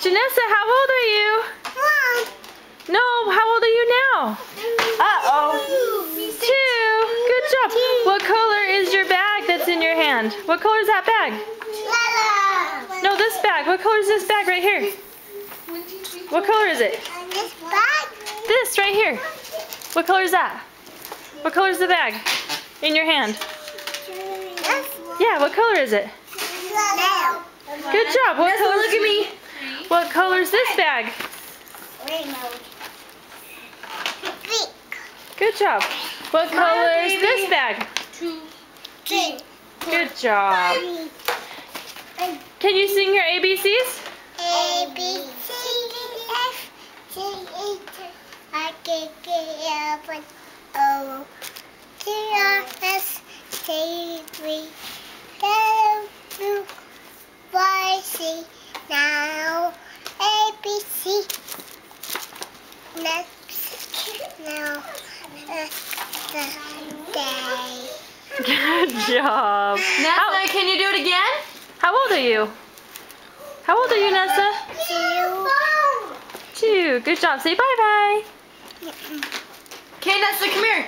Janessa, how old are you? 1. No, how old are you now? Uh-oh. 2. Good job. What color is your bag that's in your hand? What color is that bag? Yellow. No, this bag. What color is this bag right here? What color is it? This bag. This right here. What color is that? What color is the bag in your hand? This. Yeah, what color is it? Yellow. Good job. What color? Look at me. What color is this bag? Rainbow. Pink. Good job. What color is this bag? 2. 3. Good job. Can you sing your ABCs? A B C D F G H I K K L M O P R S T V W Y C. Now A B C. Next now the day. Good job. Nessa, can you do it again? How old are you? How old are you, Nessa? 2. 2. Good job. Say bye-bye. Okay, Nessa, come here.